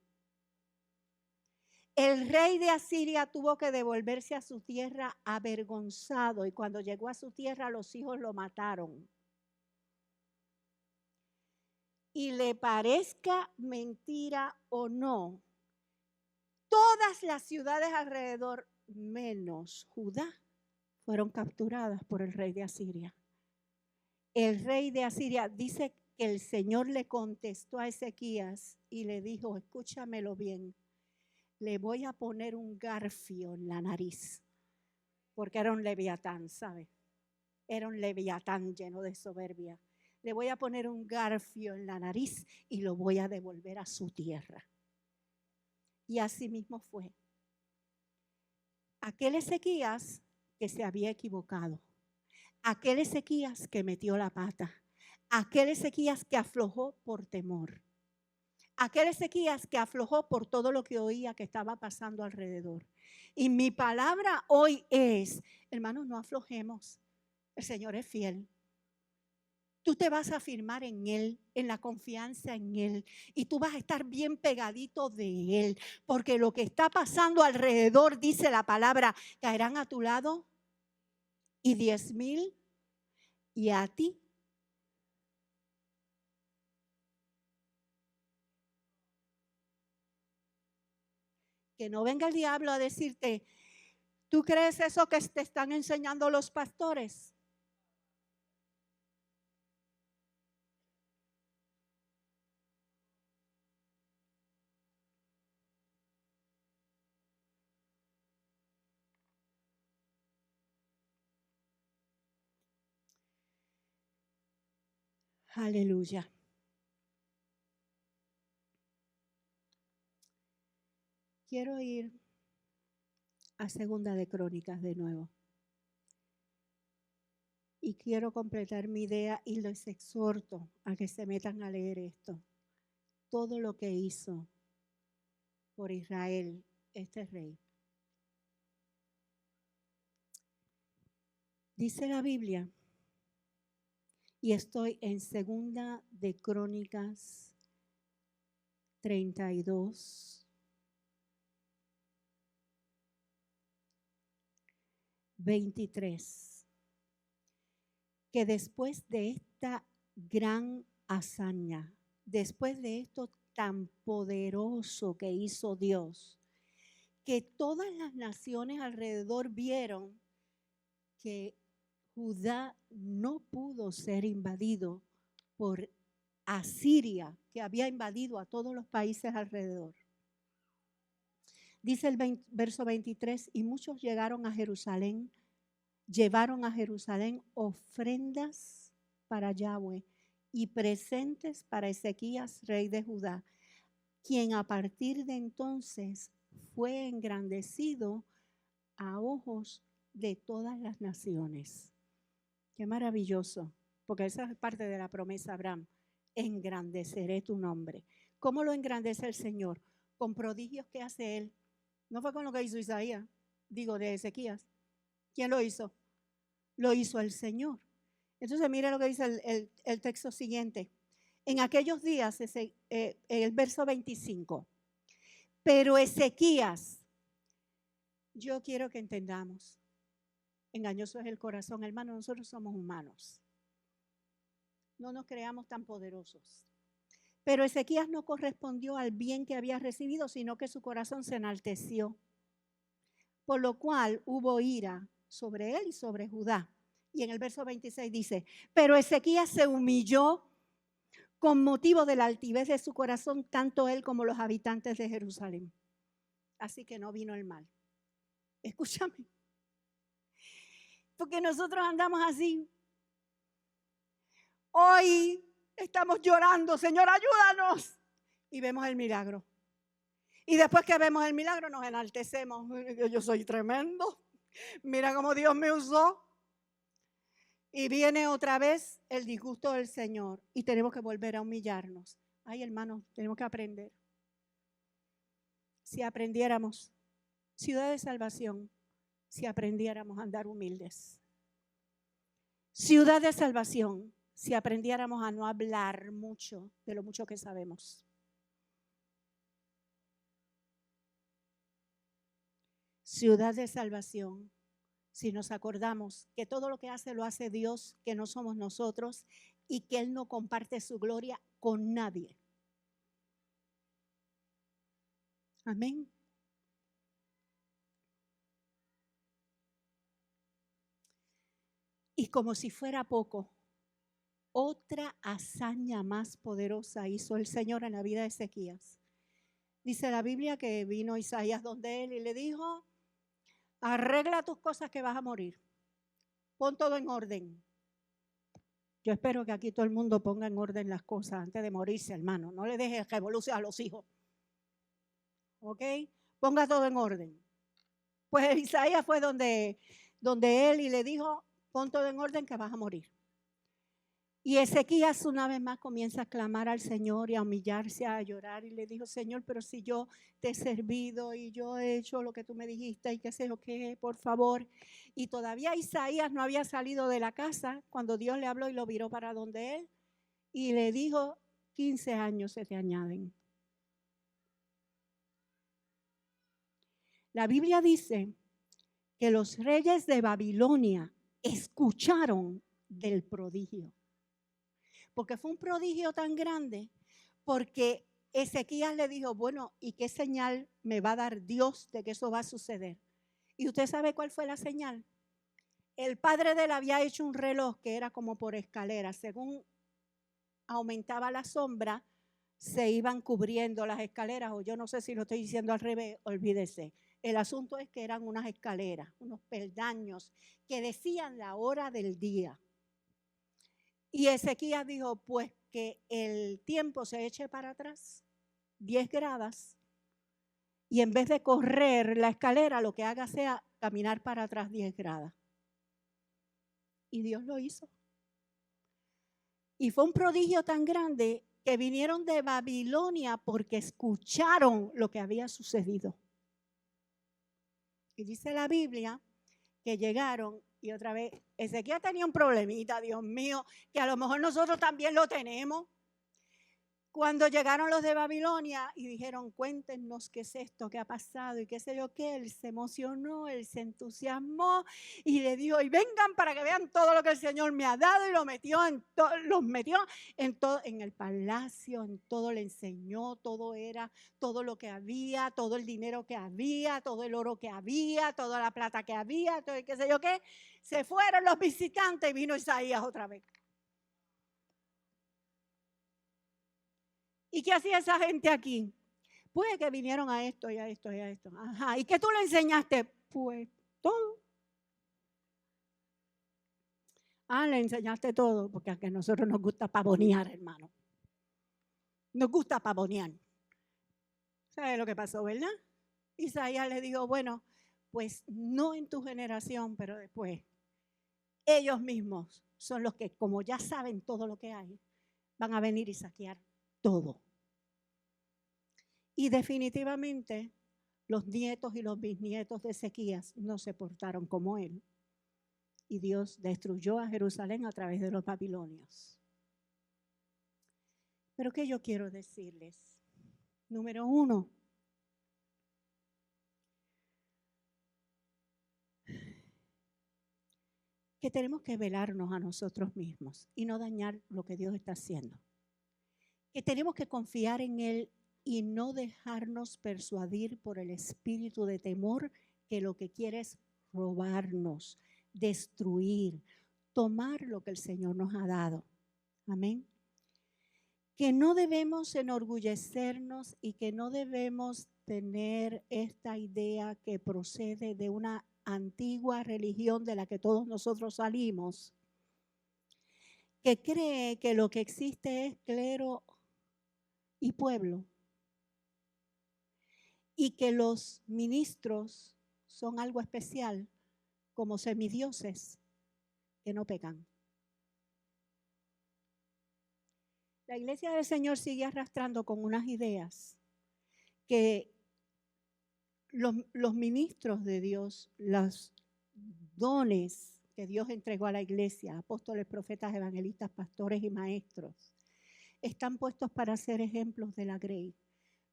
El rey de Asiria tuvo que devolverse a su tierra avergonzado, y cuando llegó a su tierra los hijos lo mataron. Y le parezca mentira o no, todas las ciudades alrededor, menos Judá, fueron capturadas por el rey de Asiria. El rey de Asiria dice que el Señor le contestó a Ezequías y le dijo, escúchamelo bien, le voy a poner un garfio en la nariz, porque era un leviatán, ¿sabe? Era un leviatán lleno de soberbia. Le voy a poner un garfio en la nariz y lo voy a devolver a su tierra. Y así mismo fue. Aquel Ezequías que se había equivocado, aquel Ezequías que metió la pata, aquel Ezequías que aflojó por temor, aquel Ezequías que aflojó por todo lo que oía que estaba pasando alrededor. Y mi palabra hoy es, hermanos, no aflojemos. El Señor es fiel. Tú te vas a afirmar en Él, en la confianza en Él, y tú vas a estar bien pegadito de Él, porque lo que está pasando alrededor, dice la palabra, caerán a tu lado y 10,000 y a ti. Que no venga el diablo a decirte, ¿tú crees eso que te están enseñando los pastores? Aleluya. Quiero ir a Segunda de Crónicas de nuevo. Y quiero completar mi idea y les exhorto a que se metan a leer esto. Todo lo que hizo por Israel este rey. Dice la Biblia, y estoy en Segunda de Crónicas 32, 23, que después de esta gran hazaña, después de esto tan poderoso que hizo Dios, que todas las naciones alrededor vieron que Judá no pudo ser invadido por Asiria, que había invadido a todos los países alrededor. Dice el verso 23, y muchos llegaron a Jerusalén, llevaron a Jerusalén ofrendas para Yahweh y presentes para Ezequías, rey de Judá, quien a partir de entonces fue engrandecido a ojos de todas las naciones. Qué maravilloso, porque esa es parte de la promesa de Abraham. Engrandeceré tu nombre. ¿Cómo lo engrandece el Señor? Con prodigios que hace Él. No fue con lo que hizo Isaías, digo de Ezequías. ¿Quién lo hizo? Lo hizo el Señor. Entonces mira lo que dice el texto siguiente. En aquellos días, el verso 25. Pero Ezequías, yo quiero que entendamos, engañoso es el corazón, hermano, nosotros somos humanos. No nos creamos tan poderosos. Pero Ezequías no correspondió al bien que había recibido, sino que su corazón se enalteció. Por lo cual hubo ira sobre él y sobre Judá. Y en el verso 26 dice, pero Ezequías se humilló con motivo de la altivez de su corazón, tanto él como los habitantes de Jerusalén. Así que no vino el mal. Escúchame. Porque nosotros andamos así. Hoy estamos llorando, Señor, ayúdanos. Y vemos el milagro. Y después que vemos el milagro nos enaltecemos. Yo soy tremendo. Mira cómo Dios me usó. Y viene otra vez el disgusto del Señor. Y tenemos que volver a humillarnos. Ay, hermanos, tenemos que aprender. Si aprendiéramos, ciudad de salvación, si aprendiéramos a andar humildes. Ciudad de salvación, si aprendiéramos a no hablar mucho de lo mucho que sabemos. Ciudad de salvación, si nos acordamos que todo lo que hace lo hace Dios, que no somos nosotros y que Él no comparte su gloria con nadie. Amén. Y como si fuera poco, otra hazaña más poderosa hizo el Señor en la vida de Ezequías. Dice la Biblia que vino Isaías donde él y le dijo, arregla tus cosas que vas a morir. Pon todo en orden. Yo espero que aquí todo el mundo ponga en orden las cosas antes de morirse, hermano. No le dejes revolución a los hijos. ¿Ok? Ponga todo en orden. Pues Isaías fue donde él y le dijo, pon todo en orden que vas a morir. Y Ezequías una vez más comienza a clamar al Señor y a humillarse, a llorar. Y le dijo, Señor, pero si yo te he servido y yo he hecho lo que tú me dijiste y qué sé yo qué, por favor. Y todavía Isaías no había salido de la casa cuando Dios le habló y lo viró para donde él. Y le dijo, 15 años se te añaden. La Biblia dice que los reyes de Babilonia escucharon del prodigio. Porque fue un prodigio tan grande, porque Ezequías le dijo, bueno, ¿y qué señal me va a dar Dios de que eso va a suceder? ¿Y usted sabe cuál fue la señal? El padre de él había hecho un reloj que era como por escaleras. Según aumentaba la sombra, se iban cubriendo las escaleras, o yo no sé si lo estoy diciendo al revés, olvídese. El asunto es que eran unas escaleras, unos peldaños que decían la hora del día. Y Ezequías dijo, pues que el tiempo se eche para atrás, 10 gradas, y en vez de correr la escalera, lo que haga sea caminar para atrás 10 gradas. Y Dios lo hizo. Y fue un prodigio tan grande que vinieron de Babilonia porque escucharon lo que había sucedido. Y dice la Biblia que llegaron. Y otra vez, Ezequías tenía un problemita, Dios mío, que a lo mejor nosotros también lo tenemos. Cuando llegaron los de Babilonia y dijeron, cuéntenos qué es esto, qué ha pasado y qué sé yo qué, él se emocionó, él se entusiasmó y le dijo, y vengan para que vean todo lo que el Señor me ha dado, y los metió en el palacio, en todo le enseñó, todo lo que había, todo el dinero que había, todo el oro que había, toda la plata que había, todo el qué sé yo qué. Se fueron los visitantes y vino Isaías otra vez. ¿Y qué hacía esa gente aquí? Pues que vinieron a esto y a esto y a esto. Ajá. ¿Y qué tú le enseñaste? Pues todo. Le enseñaste todo, porque a nosotros nos gusta pavonear, hermano. Nos gusta pavonear. ¿Sabes lo que pasó, verdad? Isaías le dijo, bueno, pues no en tu generación, pero después. Ellos mismos son los que, como ya saben todo lo que hay, van a venir y saquear todo. Y definitivamente los nietos y los bisnietos de Ezequías no se portaron como él. Y Dios destruyó a Jerusalén a través de los babilonios. Pero ¿qué yo quiero decirles? Número 1. Que tenemos que velarnos a nosotros mismos y no dañar lo que Dios está haciendo. Que tenemos que confiar en Él y no dejarnos persuadir por el espíritu de temor que lo que quiere es robarnos, destruir, tomar lo que el Señor nos ha dado. Amén. Que no debemos enorgullecernos y que no debemos tener esta idea que procede de una antigua religión de la que todos nosotros salimos, que cree que lo que existe es clero y pueblo y que los ministros son algo especial como semidioses que no pecan. La iglesia del Señor sigue arrastrando con unas ideas que los ministros de Dios, los dones que Dios entregó a la iglesia, apóstoles, profetas, evangelistas, pastores y maestros, están puestos para ser ejemplos de la grey,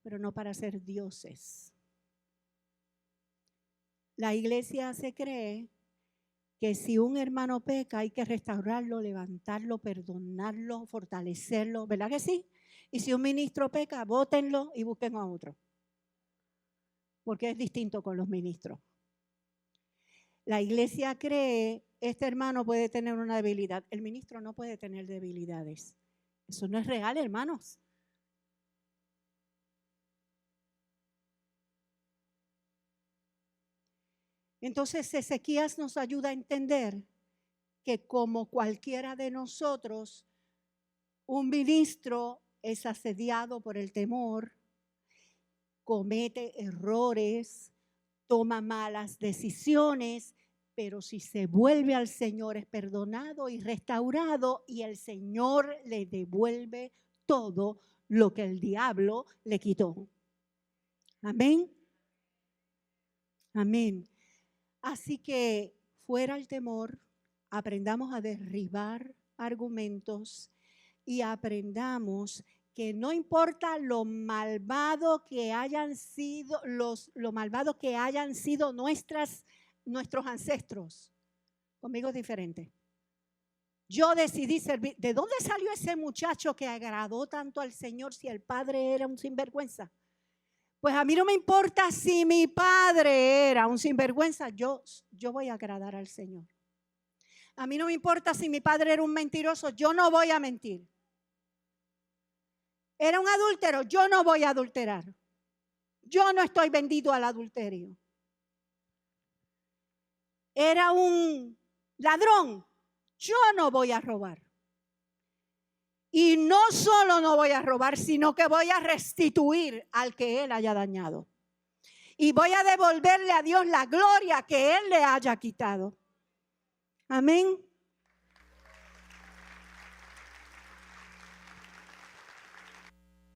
pero no para ser dioses. La iglesia se cree que si un hermano peca hay que restaurarlo, levantarlo, perdonarlo, fortalecerlo, ¿verdad que sí? Y si un ministro peca, bótenlo y busquen a otro. Porque es distinto con los ministros. La iglesia cree, este hermano puede tener una debilidad. El ministro no puede tener debilidades. Eso no es real, hermanos. Entonces Ezequías nos ayuda a entender que como cualquiera de nosotros, un ministro es asediado por el temor, comete errores, toma malas decisiones, pero si se vuelve al Señor es perdonado y restaurado y el Señor le devuelve todo lo que el diablo le quitó. Amén. Amén. Así que fuera el temor, aprendamos a derribar argumentos y aprendamos que no importa lo malvado que hayan sido nuestros ancestros. Conmigo es diferente. Yo decidí servir. ¿De dónde salió ese muchacho que agradó tanto al Señor si el padre era un sinvergüenza? Pues a mí no me importa si mi padre era un sinvergüenza, yo voy a agradar al Señor. A mí no me importa si mi padre era un mentiroso, yo no voy a mentir. Era un adúltero, yo no voy a adulterar. Yo no estoy vendido al adulterio. Era un ladrón, yo no voy a robar. Y no solo no voy a robar, sino que voy a restituir al que él haya dañado. Y voy a devolverle a Dios la gloria que él le haya quitado. Amén.